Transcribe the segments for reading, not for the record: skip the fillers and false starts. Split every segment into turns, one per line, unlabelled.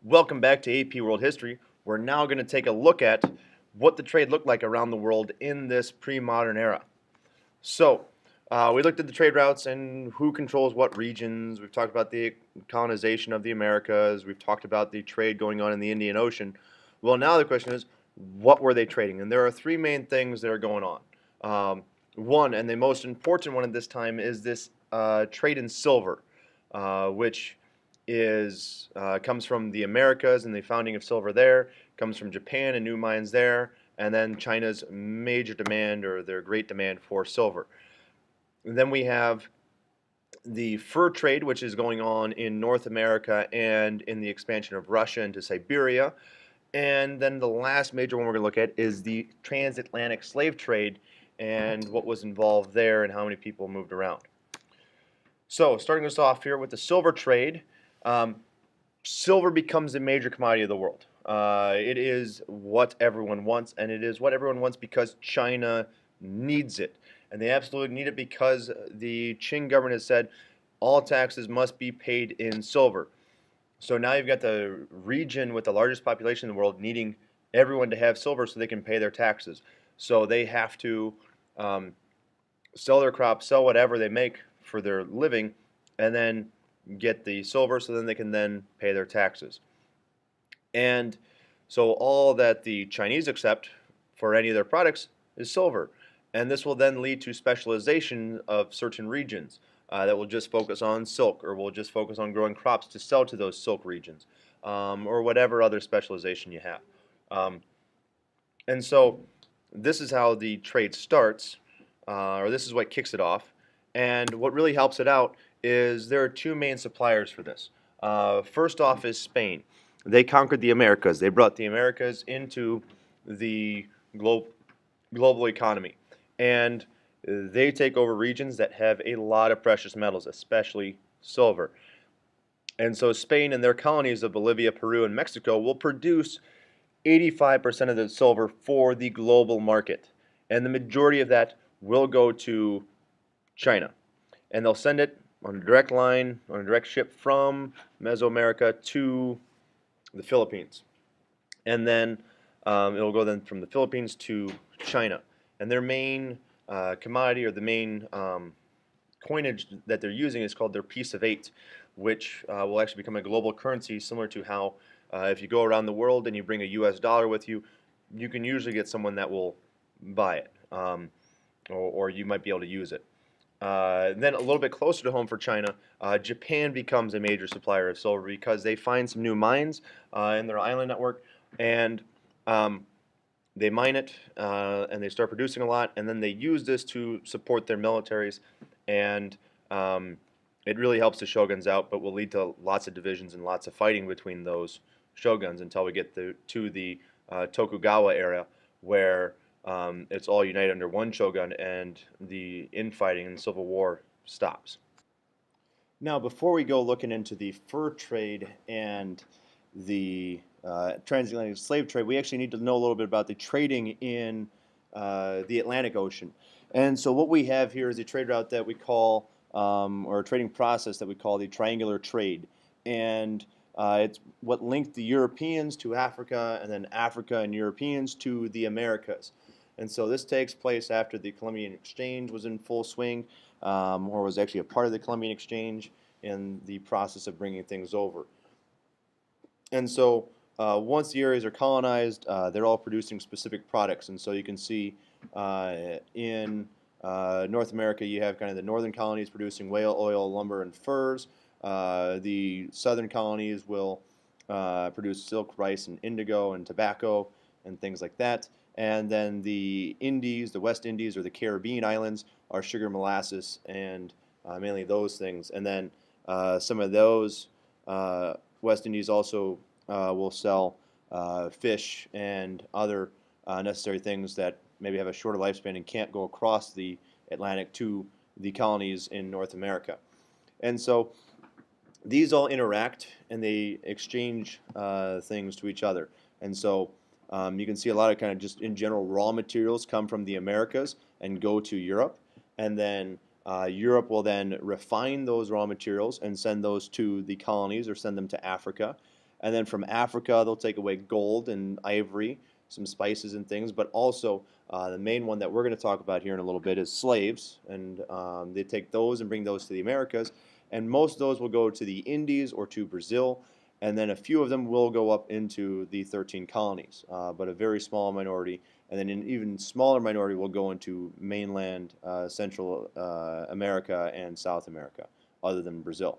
Welcome back to AP World History. We're now going to take a look at what the trade looked like around the world in this pre-modern era. We looked at the trade routes and who controls what regions. We've talked about the colonization of the Americas. We've talked about the trade going on in the Indian Ocean. Well, now the question is, what were they trading? And there are three main things that are going on. One, and the most important one at this time, is this trade in silver, which is comes from the Americas and the founding of silver there, comes from Japan and new mines there, and then China's major demand or their great demand for silver. And then we have the fur trade, which is going on in North America and in the expansion of Russia into Siberia. And then the last major one we're going to look at is the transatlantic slave trade and what was involved there and how many people moved around. So, starting us off here with the silver trade, um, silver becomes a major commodity of the world. It is what everyone wants, and it is what everyone wants because China needs it. And they absolutely need it because the Qing government has said all taxes must be paid in silver. So now you've got the region with the largest population in the world needing everyone to have silver so they can pay their taxes. So they have to um, sell their crops, sell whatever they make for their living, and then get the silver so then they can then pay their taxes. And so all that the Chinese accept for any of their products is silver. And this will then lead to specialization of certain regions that will just focus on silk or will just focus on growing crops to sell to those silk regions or whatever other specialization you have. Um, and so this is how the trade starts, or this is what kicks it off. And what really helps it out is there are two main suppliers for this. First off is Spain. They conquered the Americas. They brought the Americas into the global economy. And they take over regions that have a lot of precious metals, especially silver. And so Spain and their colonies of Bolivia, Peru, and Mexico will produce 85% of the silver for the global market. And the majority of that will go to China. And they'll send it on a direct line, on a direct ship from Mesoamerica to the Philippines. And then it'll go then from the Philippines to China. And their main commodity or the main coinage that they're using is called their piece of eight, which will actually become a global currency similar to how if you go around the world and you bring a US dollar with you, you can usually get someone that will buy it or you might be able to use it. Then a little bit closer to home for China, Japan becomes a major supplier of silver because they find some new mines in their island network and they mine it and they start producing a lot, and then they use this to support their militaries, and it really helps the shoguns out, but will lead to lots of divisions and lots of fighting between those shoguns until we get to the Tokugawa era, where it's all united under one shogun and the infighting and civil war stops. Now, before we go looking into the fur trade and the transatlantic slave trade, we actually need to know a little bit about the trading in the Atlantic Ocean. And so what we have here is a trade route that we call, or a trading process that we call the triangular trade. And it's what linked the Europeans to Africa and then Africa and Europeans to the Americas. And so this takes place after the Columbian Exchange was in full swing, or was actually a part of the Columbian Exchange in the process of bringing things over. And so once the areas are colonized, they're all producing specific products. And so you can see in North America, you have kind of the northern colonies producing whale oil, lumber, and furs. The southern colonies will produce silk, rice, and indigo, and tobacco, and things like that. And then the Indies, the West Indies, or the Caribbean islands are sugar, molasses, and mainly those things. And then some of those West Indies also will sell fish and other necessary things that maybe have a shorter lifespan and can't go across the Atlantic to the colonies in North America. And so these all interact and they exchange things to each other. And so you can see a lot of kind of just in general raw materials come from the Americas and go to Europe. And then Europe will then refine those raw materials and send those to the colonies or send them to Africa. And then from Africa, they'll take away gold and ivory, some spices and things, but also the main one that we're going to talk about here in a little bit is slaves. And they take those and bring those to the Americas. And most of those will go to the Indies or to Brazil. And then a few of them will go up into the 13 colonies, but a very small minority. And then an even smaller minority will go into mainland Central America and South America, other than Brazil.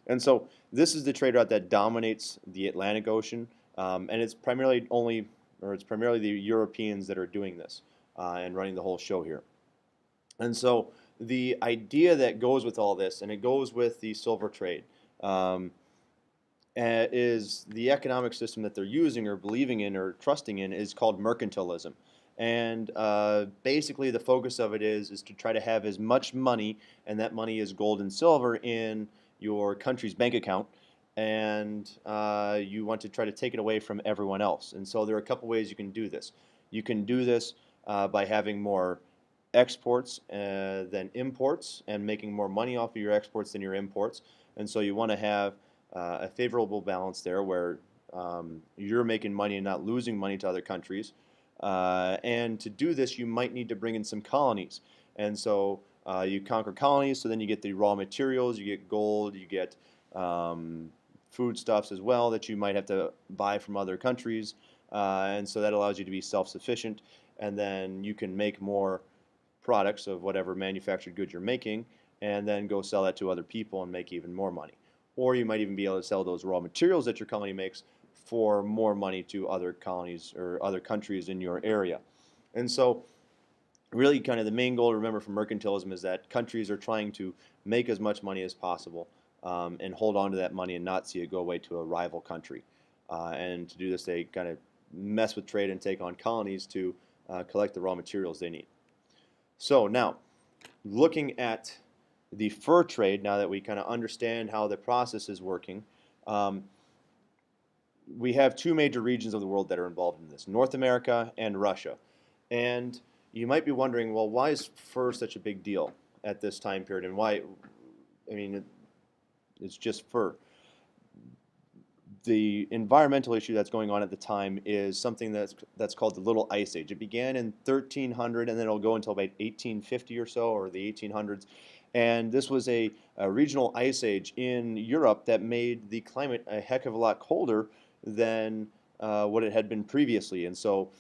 And so this is the trade route that dominates the Atlantic Ocean, and it's primarily the Europeans that are doing this and running the whole show here. And so the idea that goes with all this, and it goes with the silver trade, is the economic system that they're using or believing in or trusting in is called mercantilism. And basically, the focus of it is to try to have as much money, and that money is gold and silver in your country's bank account, and you want to try to take it away from everyone else. And so there are a couple ways you can do this. You can do this by having more exports than imports and making more money off of your exports than your imports. And so you want to have a favorable balance there where you're making money and not losing money to other countries. And to do this, you might need to bring in some colonies. And so you conquer colonies, so then you get the raw materials, you get gold, you get foodstuffs as well that you might have to buy from other countries. And so that allows you to be self-sufficient. And then you can make more products of whatever manufactured goods you're making, and then go sell that to other people and make even more money. Or you might even be able to sell those raw materials that your colony makes for more money to other colonies or other countries in your area. And so really kind of the main goal to remember from mercantilism is that countries are trying to make as much money as possible and hold on to that money and not see it go away to a rival country. And to do this, they kind of mess with trade and take on colonies to collect the raw materials they need. So now, looking at the fur trade, now that we kind of understand how the process is working, we have two major regions of the world that are involved in this, North America and Russia. And you might be wondering, well, why is fur such a big deal at this time period? And why, I mean, it's just fur. The environmental issue that's going on at the time is something that's called the Little Ice Age. It began in 1300, and then it'll go until about 1850 or so, or the 1800s. And this was a regional ice age in Europe that made the climate a heck of a lot colder than what it had been previously. And so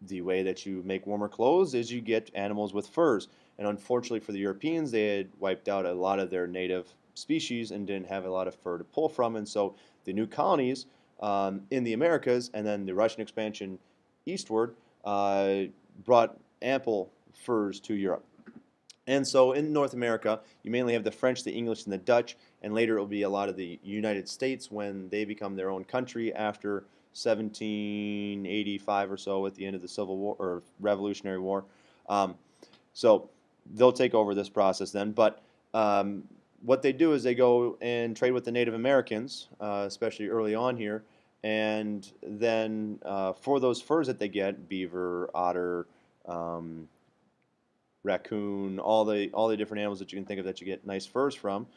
the way that you make warmer clothes is you get animals with furs. And unfortunately for the Europeans, they had wiped out a lot of their native species and didn't have a lot of fur to pull from. And so the new colonies in the Americas and then the Russian expansion eastward brought ample furs to Europe. And so in North America, you mainly have the French, the English, and the Dutch, and later it will be a lot of the United States when they become their own country after 1785 or so at the end of the Civil War or Revolutionary War. So they'll take over this process then. But what they do is they go and trade with the Native Americans, especially early on here, and then for those furs that they get, beaver, otter, raccoon, all the different animals that you can think of that you get nice furs from,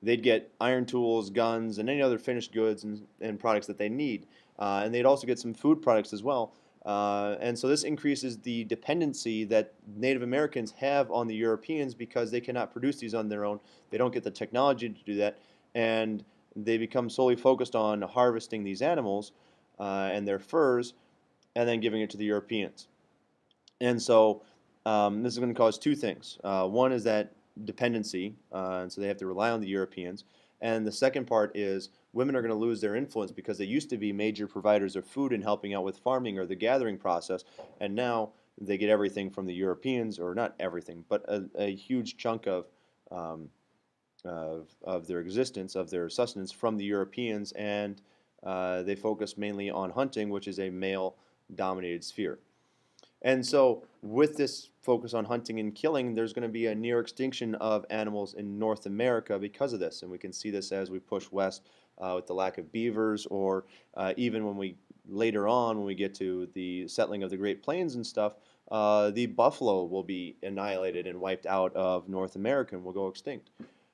they'd get iron tools, guns, and any other finished goods and products that they need. And they'd also get some food products as well. And so this increases the dependency that Native Americans have on the Europeans because they cannot produce these on their own. They don't get the technology to do that. And they become solely focused on harvesting these animals and their furs and then giving it to the Europeans. And so this is going to cause two things. One is that dependency, and so they have to rely on the Europeans. And the second part is women are going to lose their influence because they used to be major providers of food and helping out with farming or the gathering process, and now they get everything from the Europeans, or not everything, but a huge chunk of their existence, of their sustenance from the Europeans, and they focus mainly on hunting, which is a male-dominated sphere. And so with this focus on hunting and killing, there's going to be a near extinction of animals in North America because of this. And we can see this as we push west with the lack of beavers, or even when we later on, when we get to the settling of the Great Plains and stuff, the buffalo will be annihilated and wiped out of North America and will go extinct.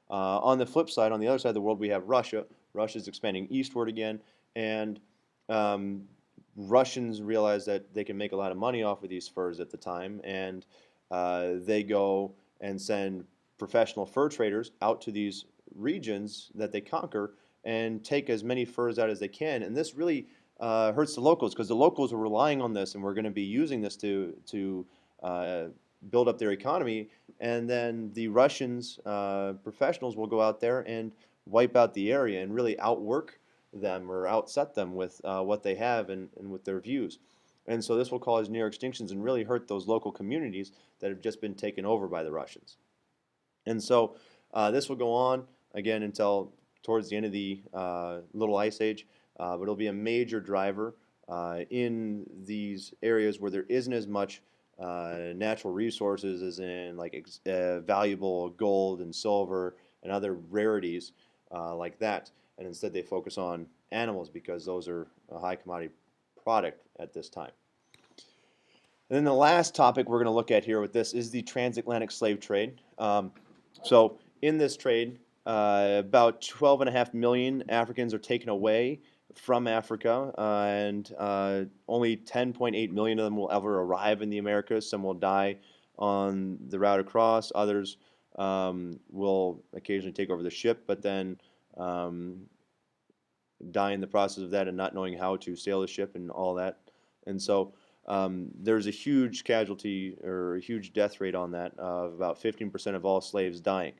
On the flip side, on the other side of the world, we have Russia, Russia's expanding eastward again, and um, Russians realize that they can make a lot of money off of these furs at the time, and they go and send professional fur traders out to these regions that they conquer and take as many furs out as they can. And this really hurts the locals because the locals are relying on this, and we're going to be using this to build up their economy. And then the Russians professionals will go out there and wipe out the area and really outwork them or outset them with what they have and with their views. And so this will cause near extinctions and really hurt those local communities that have just been taken over by the Russians. And so this will go on again until towards the end of the Little Ice Age, but it'll be a major driver in these areas where there isn't as much natural resources as in like valuable gold and silver and other rarities like that. And instead they focus on animals because those are a high commodity product at this time. And then the last topic we're going to look at here with this is the transatlantic slave trade. So in this trade, about 12.5 million Africans are taken away from Africa, and only 10.8 million of them will ever arrive in the Americas. Some will die on the route across. Others will occasionally take over the ship, but then die in the process of that and not knowing how to sail the ship and all that. And so there's a huge casualty or a huge death rate on that of about 15% of all slaves dying.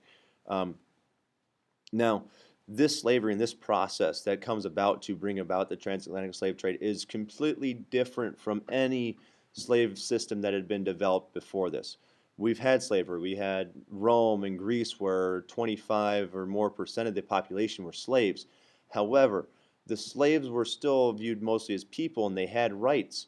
Now, this slavery and this process that comes about to bring about the transatlantic slave trade is completely different from any slave system that had been developed before this. We've had slavery. We had Rome and Greece where 25 or more percent of the population were slaves. However, the slaves were still viewed mostly as people and they had rights.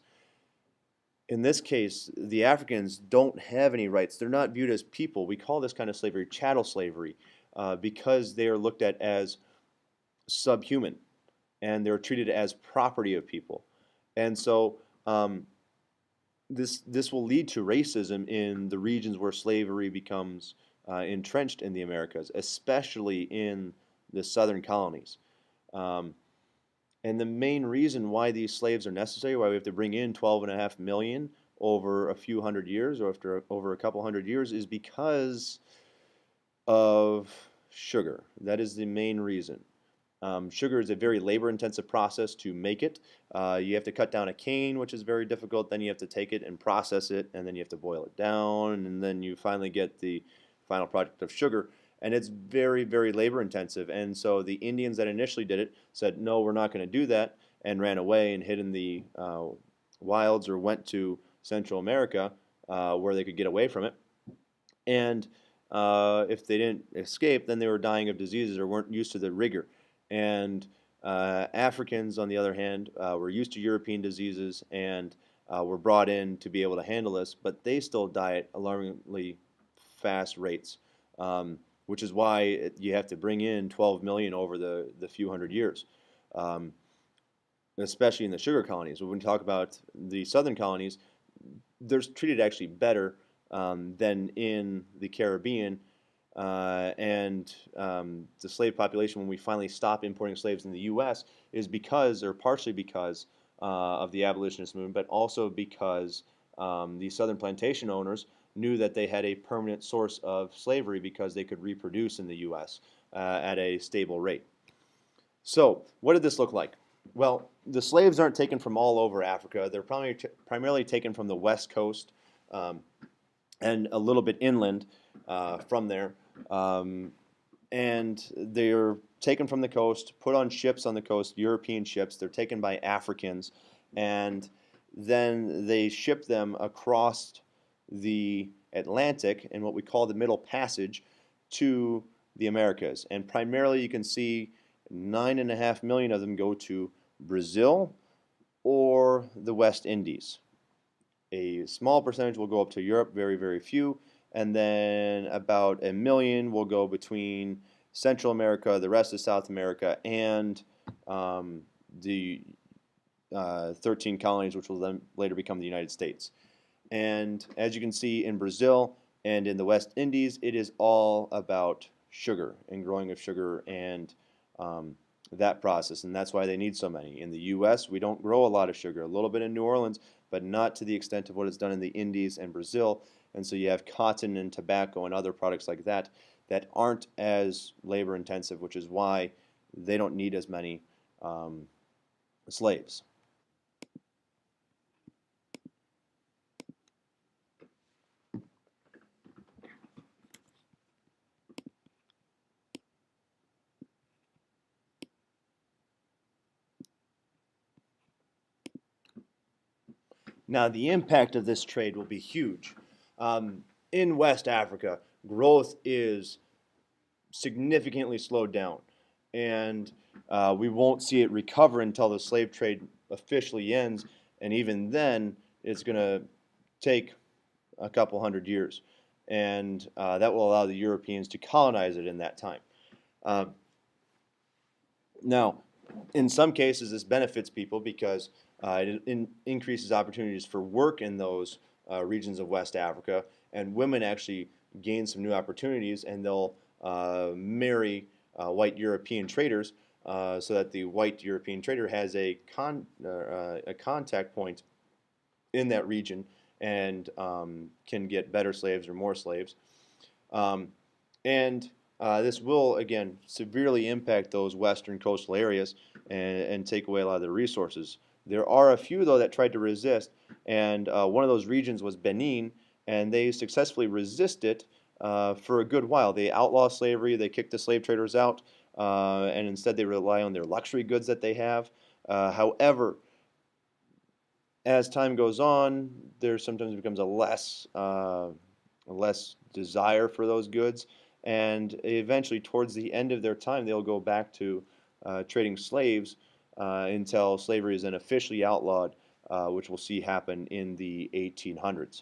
In this case, the Africans don't have any rights. They're not viewed as people. We call this kind of slavery chattel slavery because they are looked at as subhuman and they're treated as property of people. And so this will lead to racism in the regions where slavery becomes entrenched in the Americas, especially in the southern colonies. And the main reason why these slaves are necessary, why we have to bring in 12.5 million over a few hundred years or over a couple hundred years, is because of sugar. That is the main reason. Sugar is a very labor-intensive process to make it. You have to cut down a cane, which is very difficult. Then you have to take it and process it, and then you have to boil it down, and then you finally get the final product of sugar. And it's very, very labor-intensive. And so the Indians that initially did it said, no, we're not going to do that, and ran away and hid in the wilds or went to Central America where they could get away from it. And if they didn't escape, then they were dying of diseases or weren't used to the rigor. And Africans, on the other hand, were used to European diseases and were brought in to be able to handle this, but they still die at alarmingly fast rates, which is why you have to bring in 12 million over the few hundred years, especially in the sugar colonies. When we talk about the southern colonies, they're treated actually better than in the Caribbean. And the slave population, when we finally stop importing slaves in the U.S., is because, or partially because, of the abolitionist movement, but also because the southern plantation owners knew that they had a permanent source of slavery because they could reproduce in the U.S. At a stable rate. So, what did this look like? Well, the slaves aren't taken from all over Africa. They're primarily taken from the west coast and a little bit inland from there. And they're taken from the coast, put on ships on the coast, European ships. They're taken by Africans, and then they ship them across the Atlantic in what we call the Middle Passage to the Americas. And primarily you can see 9.5 million of them go to Brazil or the West Indies. A small percentage will go up to Europe, very, very few. And then about 1 million will go between Central America, the rest of South America, and the 13 colonies, which will then later become the United States. And as you can see in Brazil and in the West Indies, it is all about sugar and growing of sugar and that process, and that's why they need so many. In the U.S., we don't grow a lot of sugar, a little bit in New Orleans, but not to the extent of what is done in the Indies and Brazil. And so you have cotton and tobacco and other products like that that aren't as labor intensive, which is why they don't need as many um, slaves. Now, the impact of this trade will be huge. In West Africa, growth is significantly slowed down, and we won't see it recover until the slave trade officially ends, and even then, it's going to take a couple hundred years, and that will allow the Europeans to colonize it in that time. Uh, Now, in some cases, this benefits people because it increases opportunities for work in those regions of West Africa, and women actually gain some new opportunities, and they'll marry white European traders, so that the white European trader has a contact point in that region and can get better slaves or more slaves. Um, and this will, again, severely impact those western coastal areas and take away a lot of their resources. There are a few, though, that tried to resist, and one of those regions was Benin, and they successfully resisted for a good while. They outlaw slavery, they kick the slave traders out, and instead they rely on their luxury goods that they have. However, as time goes on, there sometimes becomes a less desire for those goods, and eventually, towards the end of their time, they'll go back to trading slaves until slavery is then officially outlawed, which we'll see happen in the 1800s.